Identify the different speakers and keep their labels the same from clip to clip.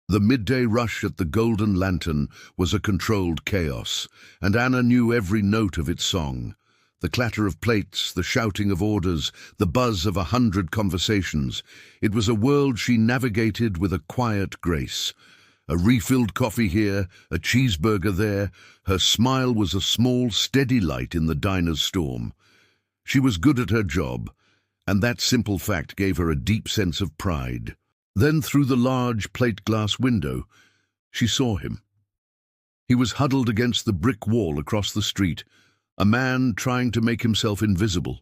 Speaker 1: The midday rush at the Golden Lantern was a controlled chaos, and Anna knew every note of its song. The clatter of plates, the shouting of orders, the buzz of 100 conversations. It was a world she navigated with a quiet grace. A refilled coffee here, a cheeseburger there. Her smile was a small, steady light in the diner's storm. She was good at her job, and that simple fact gave her a deep sense of pride. Then through the large plate-glass window, she saw him. He was huddled against the brick wall across the street, a man trying to make himself invisible.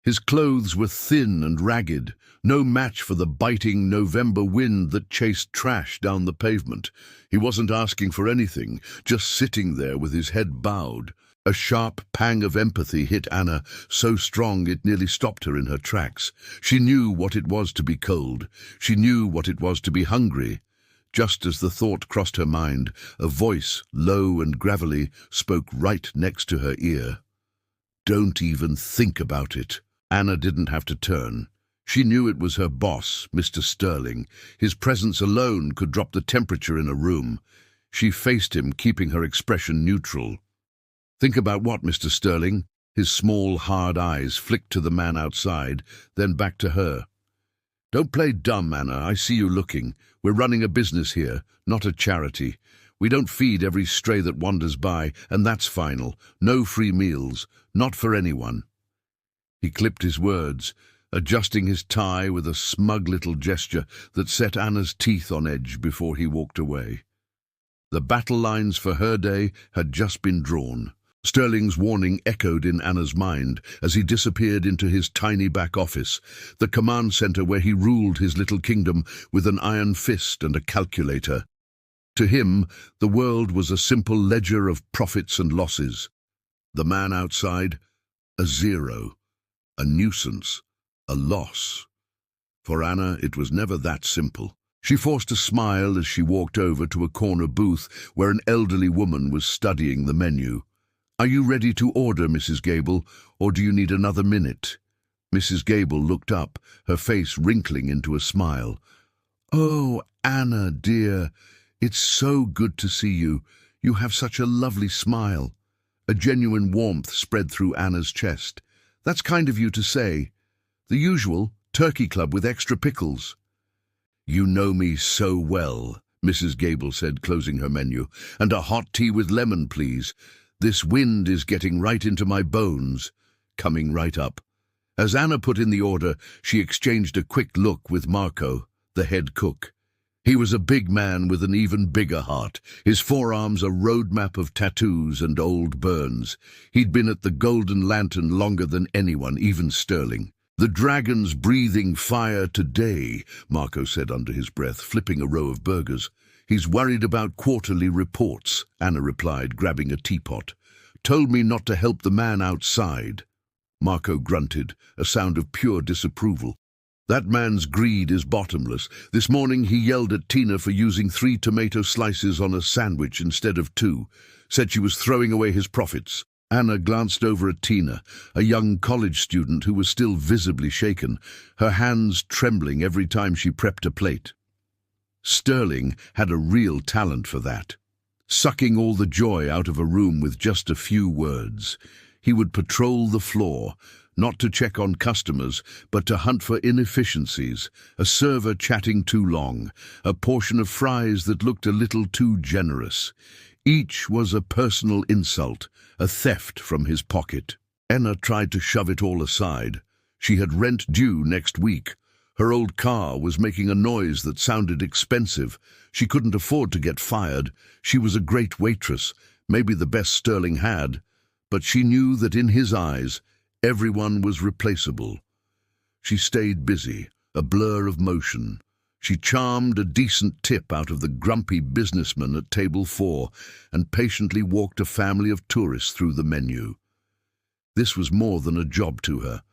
Speaker 1: His clothes were thin and ragged, no match for the biting November wind that chased trash down the pavement. He wasn't asking for anything, just sitting there with his head bowed. A sharp pang of empathy hit Anna, so strong it nearly stopped her in her tracks. She knew what it was to be cold. She knew what it was to be hungry. Just as the thought crossed her mind, a voice, low and gravelly, spoke right next to her ear. "Don't even think about it." Anna didn't have to turn. She knew it was her boss, Mr. Sterling. His presence alone could drop the temperature in a room. She faced him, keeping her expression neutral. "Think about what, Mr. Sterling?" His small, hard eyes flicked to the man outside, then back to her. "Don't play dumb, Anna. I see you looking. We're running a business here, not a charity. We don't feed every stray that wanders by, and that's final. No free meals. Not for anyone." He clipped his words, adjusting his tie with a smug little gesture that set Anna's teeth on edge before he walked away. The battle lines for her day had just been drawn. Sterling's warning echoed in Anna's mind as he disappeared into his tiny back office, the command center where he ruled his little kingdom with an iron fist and a calculator. To him, the world was a simple ledger of profits and losses. The man outside, a zero, a nuisance, a loss. For Anna, it was never that simple. She forced a smile as she walked over to a corner booth where an elderly woman was studying the menu. "Are you ready to order, Mrs. Gable, or do you need another minute?" Mrs. Gable looked up, her face wrinkling into a smile. "Oh, Anna, dear, it's so good to see you. You have such a lovely smile." A genuine warmth spread through Anna's chest. "That's kind of you to say. The usual, turkey club with extra pickles." "You know me so well," Mrs. Gable said, closing her menu. "And a hot tea with lemon, please. This wind is getting right into my bones." Coming right up. As Anna put in the order, she exchanged a quick look with Marco, the head cook. He was a big man with an even bigger heart, his forearms a roadmap of tattoos and old burns. He'd been at the Golden Lantern longer than anyone, even Sterling. "The dragon's breathing fire today," Marco said under his breath, flipping a row of burgers. "He's worried about quarterly reports," Anna replied, grabbing a teapot. "Told me not to help the man outside." Marco grunted, a sound of pure disapproval. "That man's greed is bottomless. This morning he yelled at Tina for using 3 tomato slices on a sandwich instead of 2. Said she was throwing away his profits." Anna glanced over at Tina, a young college student who was still visibly shaken, her hands trembling every time she prepped a plate. Sterling had a real talent for that, sucking all the joy out of a room with just a few words. He would patrol the floor, not to check on customers, but to hunt for inefficiencies, a server chatting too long, a portion of fries that looked a little too generous. Each was a personal insult, a theft from his pocket. Anna tried to shove it all aside. She had rent due next week. Her old car was making a noise that sounded expensive. She couldn't afford to get fired. She was a great waitress, maybe the best Sterling had, but she knew that in his eyes, everyone was replaceable. She stayed busy, a blur of motion. She charmed a decent tip out of the grumpy businessman at table 4 and patiently walked a family of tourists through the menu. This was more than a job to her.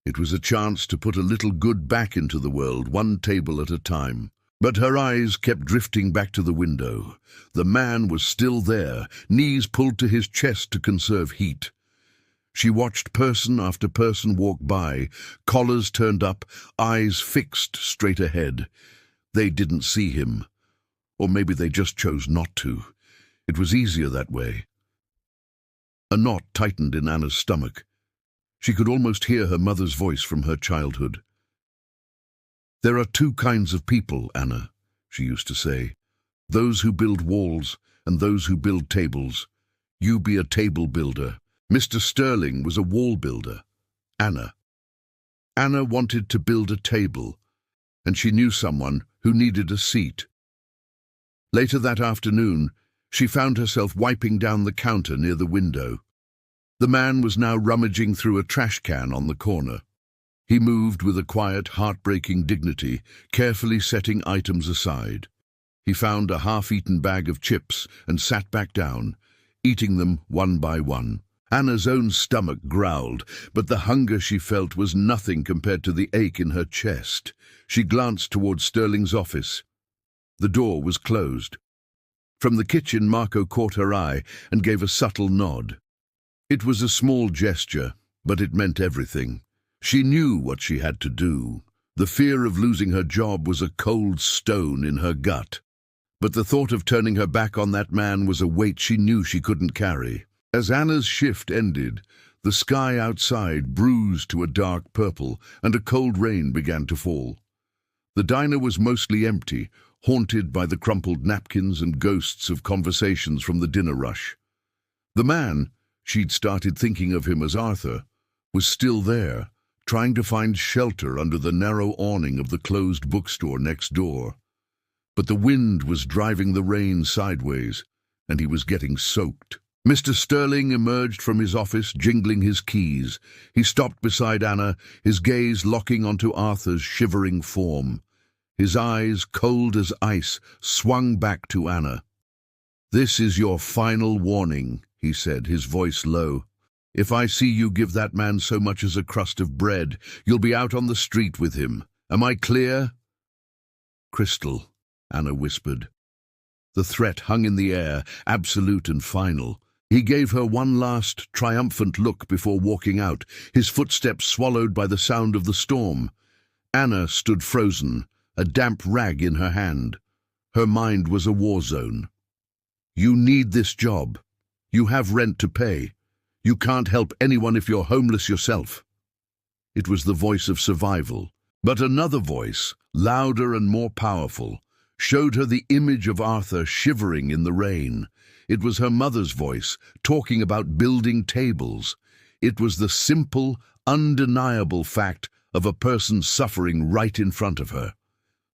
Speaker 1: It was a chance to put a little good back into the world, one table at a time. But her eyes kept drifting back to the window. The man was still there, knees pulled to his chest to conserve heat. She watched person after person walk by, collars turned up, eyes fixed straight ahead. They didn't see him. Or maybe they just chose not to. It was easier that way. A knot tightened in Anna's stomach. She could almost hear her mother's voice from her childhood. "There are two kinds of people, Anna," she used to say. "Those who build walls and those who build tables. You be a table builder. Mr. Sterling was a wall builder. Anna wanted to build a table, and she knew someone who needed a seat." Later that afternoon, she found herself wiping down the counter near the window. The man was now rummaging through a trash can on the corner. He moved with a quiet, heartbreaking dignity, carefully setting items aside. He found a half-eaten bag of chips and sat back down, eating them one by one. Anna's own stomach growled, but the hunger she felt was nothing compared to the ache in her chest. She glanced toward Sterling's office. The door was closed. From the kitchen, Marco caught her eye and gave a subtle nod. It was a small gesture, but it meant everything. She knew what she had to do. The fear of losing her job was a cold stone in her gut. But the thought of turning her back on that man was a weight she knew she couldn't carry. As Anna's shift ended, the sky outside bruised to a dark purple, and a cold rain began to fall. The diner was mostly empty, haunted by the crumpled napkins and ghosts of conversations from the dinner rush. The man, she'd started thinking of him as Arthur, was still there, trying to find shelter under the narrow awning of the closed bookstore next door. But the wind was driving the rain sideways, and he was getting soaked. Mr. Sterling emerged from his office, jingling his keys. He stopped beside Anna, his gaze locking onto Arthur's shivering form. His eyes, cold as ice, swung back to Anna. "This is your final warning," he said, his voice low. "If I see you give that man so much as a crust of bread, you'll be out on the street with him. Am I clear?" "Crystal," Anna whispered. The threat hung in the air, absolute and final. He gave her one last, triumphant look before walking out, his footsteps swallowed by the sound of the storm. Anna stood frozen, a damp rag in her hand. Her mind was a war zone. "You need this job. You have rent to pay. You can't help anyone if you're homeless yourself." It was the voice of survival. But another voice, louder and more powerful, showed her the image of Arthur shivering in the rain. It was her mother's voice, talking about building tables. It was the simple, undeniable fact of a person suffering right in front of her.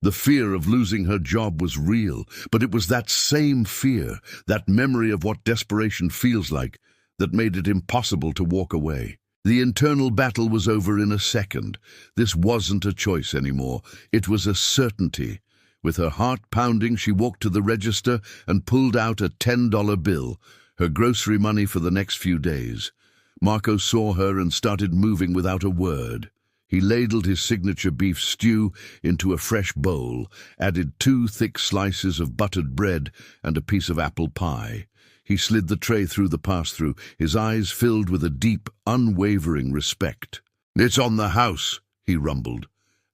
Speaker 1: The fear of losing her job was real, but it was that same fear, that memory of what desperation feels like, that made it impossible to walk away. The internal battle was over in a second. This wasn't a choice anymore. It was a certainty. With her heart pounding, she walked to the register and pulled out a $10 bill, her grocery money for the next few days. Marco saw her and started moving without a word. He ladled his signature beef stew into a fresh bowl, added 2 thick slices of buttered bread and a piece of apple pie. He slid the tray through the pass-through, his eyes filled with a deep, unwavering respect. "It's on the house," he rumbled.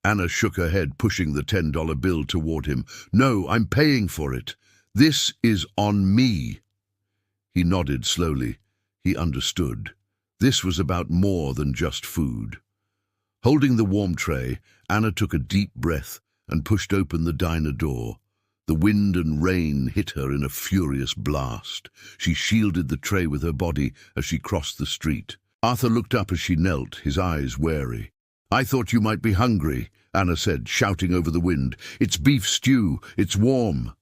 Speaker 1: Anna shook her head, pushing the $10 bill toward him. "No, I'm paying for it. This is on me." He nodded slowly. He understood. This was about more than just food. Holding the warm tray, Anna took a deep breath and pushed open the diner door. The wind and rain hit her in a furious blast. She shielded the tray with her body as she crossed the street. Arthur looked up as she knelt, his eyes wary. "I thought you might be hungry," Anna said, shouting over the wind. "It's beef stew. It's warm."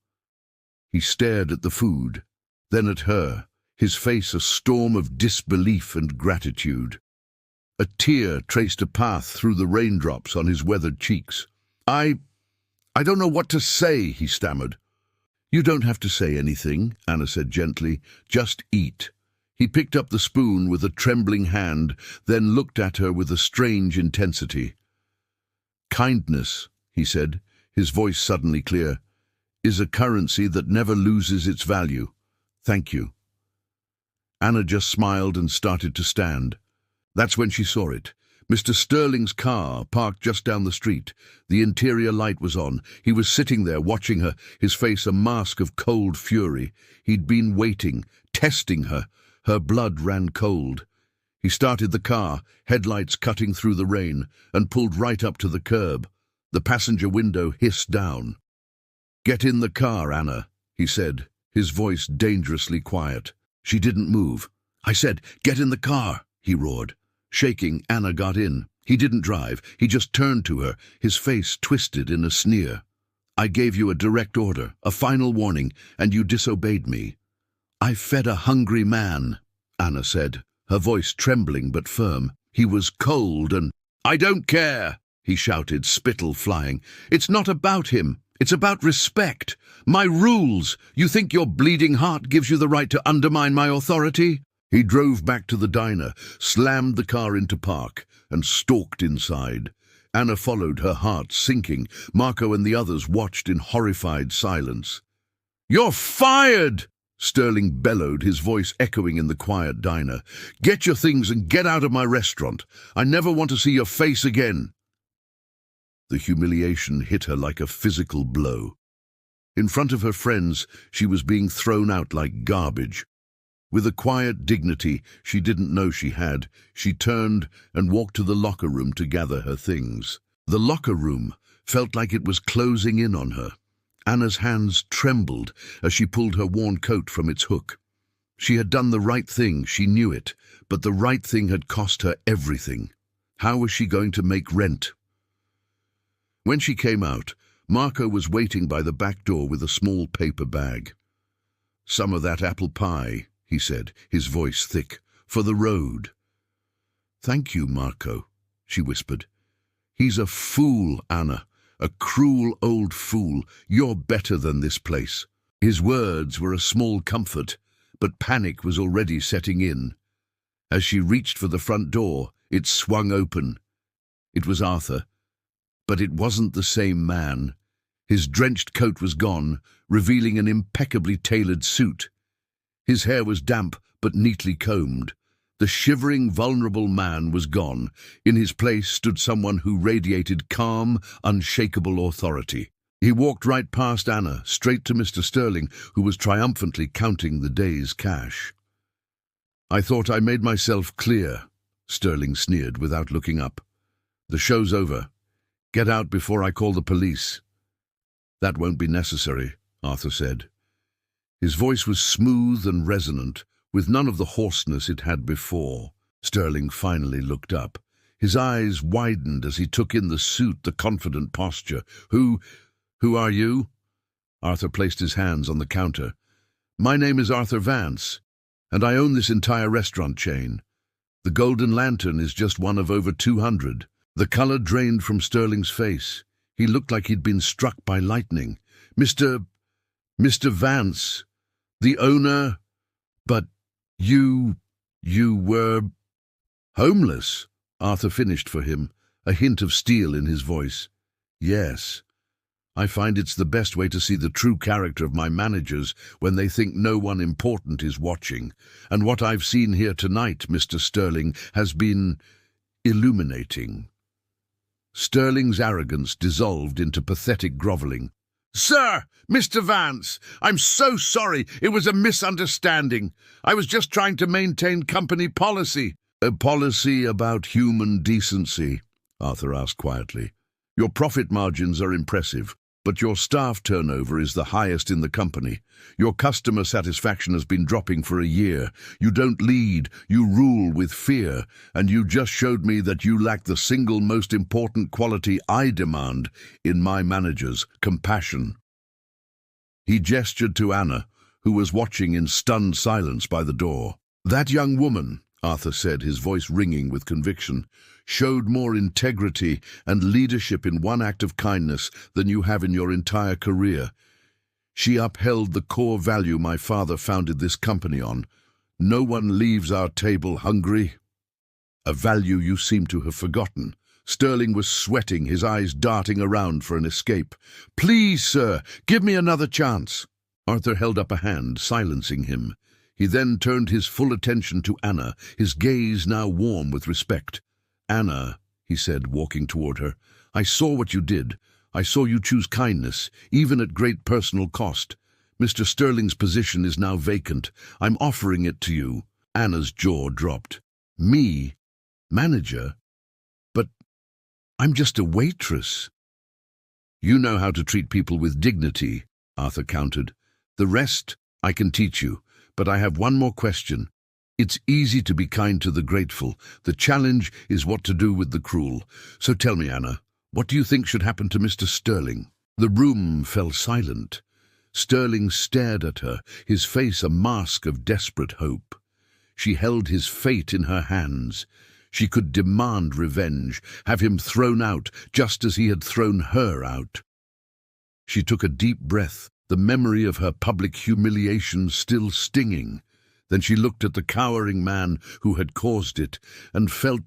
Speaker 1: He stared at the food, then at her, his face a storm of disbelief and gratitude. A tear traced a path through the raindrops on his weathered cheeks. I don't know what to say," he stammered. "You don't have to say anything," Anna said gently. "Just eat." He picked up the spoon with a trembling hand, then looked at her with a strange intensity. "Kindness," he said, his voice suddenly clear, "is a currency that never loses its value. Thank you." Anna just smiled and started to stand. That's when she saw it. Mr. Sterling's car parked just down the street. The interior light was on. He was sitting there watching her, his face a mask of cold fury. He'd been waiting, testing her. Her blood ran cold. He started the car, headlights cutting through the rain, and pulled right up to the curb. The passenger window hissed down. "Get in the car, Anna," he said, his voice dangerously quiet. She didn't move. "I said, get in the car," he roared. Shaking, Anna got in. He didn't drive. He just turned to her, his face twisted in a sneer. "I gave you a direct order, a final warning, and you disobeyed me." "I fed a hungry man," Anna said, her voice trembling but firm. He was cold and— "I don't care," he shouted, spittle flying. "It's not about him. It's about respect. My rules. You think your bleeding heart gives you the right to undermine my authority?" He drove back to the diner, slammed the car into park, and stalked inside. Anna followed, her heart sinking. Marco and the others watched in horrified silence. "You're fired!" Sterling bellowed, his voice echoing in the quiet diner. "Get your things and get out of my restaurant. I never want to see your face again." The humiliation hit her like a physical blow. In front of her friends, she was being thrown out like garbage. With a quiet dignity she didn't know she had, she turned and walked to the locker room to gather her things. The locker room felt like it was closing in on her. Anna's hands trembled as she pulled her worn coat from its hook. She had done the right thing, she knew it, but the right thing had cost her everything. How was she going to make rent? When she came out, Marco was waiting by the back door with a small paper bag. "Some of that apple pie," he said, his voice thick, "for the road." "Thank you, Marco," she whispered. "He's a fool, Anna, a cruel old fool. You're better than this place." His words were a small comfort, but panic was already setting in. As she reached for the front door, it swung open. It was Arthur. But it wasn't the same man. His drenched coat was gone, revealing an impeccably tailored suit. His hair was damp but neatly combed. The shivering, vulnerable man was gone. In his place stood someone who radiated calm, unshakable authority. He walked right past Anna, straight to Mr. Sterling, who was triumphantly counting the day's cash. "I thought I made myself clear," Sterling sneered without looking up. "The show's over. Get out before I call the police." "That won't be necessary," Arthur said. His voice was smooth and resonant, with none of the hoarseness it had before. Sterling finally looked up. His eyes widened as he took in the suit, the confident posture. Who are you?" Arthur placed his hands on the counter. "My name is Arthur Vance, and I own this entire restaurant chain. The Golden Lantern is just one of over 200. The color drained from Sterling's face. He looked like he'd been struck by lightning. Mr. Vance, the owner, but you were homeless," Arthur finished for him, a hint of steel in his voice. "Yes. I find it's the best way to see the true character of my managers when they think no one important is watching. And what I've seen here tonight, Mr. Sterling, has been illuminating." Sterling's arrogance dissolved into pathetic groveling. "Sir, Mr. Vance, I'm so sorry. It was a misunderstanding. I was just trying to maintain company policy." "A policy about human decency?" Arthur asked quietly. "Your profit margins are impressive, but your staff turnover is the highest in the company. Your customer satisfaction has been dropping for a year. You don't lead, you rule with fear, and you just showed me that you lack the single most important quality I demand in my managers: compassion." He gestured to Anna, who was watching in stunned silence by the door. "That young woman," Arthur said, his voice ringing with conviction, "showed more integrity and leadership in one act of kindness than you have in your entire career. She upheld the core value my father founded this company on. No one leaves our table hungry. A value you seem to have forgotten." Sterling was sweating, his eyes darting around for an escape. "Please, sir, give me another chance." Arthur held up a hand, silencing him. He then turned his full attention to Anna, his gaze now warm with respect. Anna, he said, walking toward her, I saw what you did. I saw you choose kindness, even at great personal cost. Mr. Sterling's position is now vacant. I'm offering it to you. Anna's jaw dropped. Me? Manager? But I'm just a waitress. You know how to treat people with dignity, Arthur countered. The rest I can teach you, but I have one more question. It's easy to be kind to the grateful. The challenge is what to do with the cruel. So tell me, Anna, what do you think should happen to Mr. Sterling? The room fell silent. Sterling stared at her, his face a mask of desperate hope. She held his fate in her hands. She could demand revenge, have him thrown out, just as he had thrown her out. She took a deep breath, the memory of her public humiliation still stinging. Then she looked at the cowering man who had caused it, and felt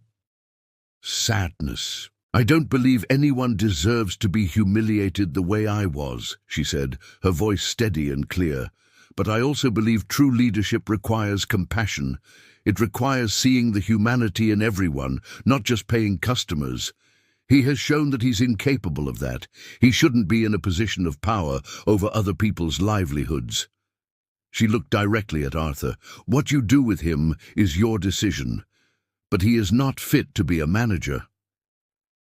Speaker 1: sadness. I don't believe anyone deserves to be humiliated the way I was, she said, her voice steady and clear. But I also believe true leadership requires compassion. It requires seeing the humanity in everyone, not just paying customers. He has shown that he's incapable of that. He shouldn't be in a position of power over other people's livelihoods. She looked directly at Arthur. What you do with him is your decision. But he is not fit to be a manager.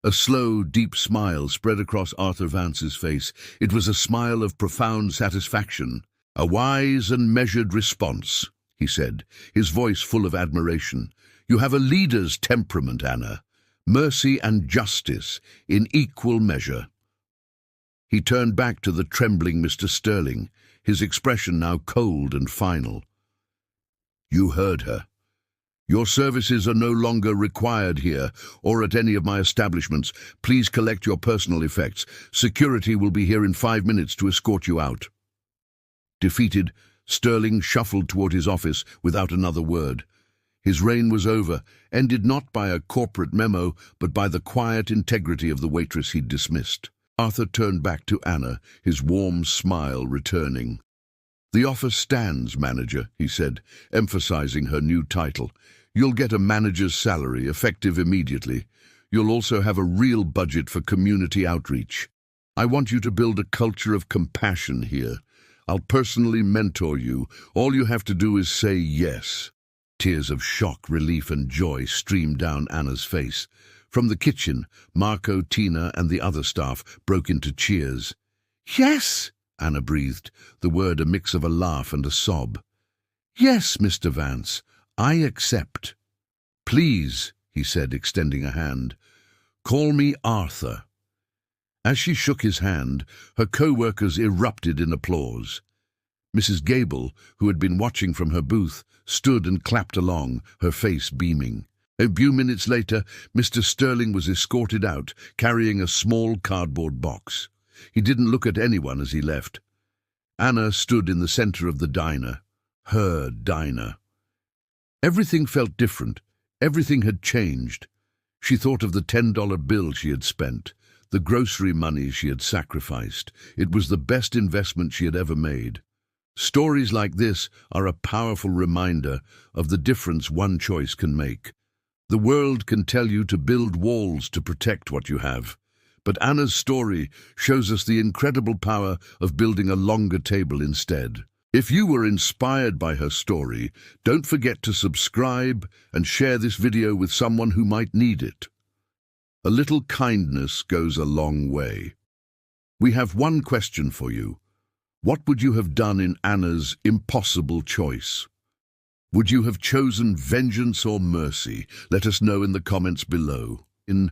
Speaker 1: A slow, deep smile spread across Arthur Vance's face. It was a smile of profound satisfaction. A wise and measured response, he said, his voice full of admiration. You have a leader's temperament, Anna. Mercy and justice in equal measure. He turned back to the trembling Mr. Sterling, his expression now cold and final. You heard her. Your services are no longer required here or at any of my establishments. Please collect your personal effects. Security will be here in 5 minutes to escort you out. Defeated, Sterling shuffled toward his office without another word. His reign was over, ended not by a corporate memo, but by the quiet integrity of the waitress he'd dismissed. Arthur turned back to Anna, his warm smile returning. The offer stands, manager, he said, emphasizing her new title. You'll get a manager's salary, effective immediately. You'll also have a real budget for community outreach. I want you to build a culture of compassion here. I'll personally mentor you. All you have to do is say yes. Tears of shock, relief, and joy streamed down Anna's face. From the kitchen, Marco, Tina, and the other staff broke into cheers. Yes, Anna breathed, the word a mix of a laugh and a sob. Yes, Mr. Vance, I accept. Please, he said, extending a hand. Call me Arthur. As she shook his hand, her co-workers erupted in applause. Mrs. Gable, who had been watching from her booth, stood and clapped along, her face beaming. A few minutes later, Mr. Sterling was escorted out, carrying a small cardboard box. He didn't look at anyone as he left. Anna stood in the center of the diner, her diner. Everything felt different. Everything had changed. She thought of the $10 bill she had spent, the grocery money she had sacrificed. It was the best investment she had ever made. Stories like this are a powerful reminder of the difference one choice can make. The world can tell you to build walls to protect what you have. But Anna's story shows us the incredible power of building a longer table instead. If you were inspired by her story, don't forget to subscribe and share this video with someone who might need it. A little kindness goes a long way. We have one question for you. What would you have done in Anna's impossible choice? Would you have chosen vengeance or mercy? Let us know in the comments below. In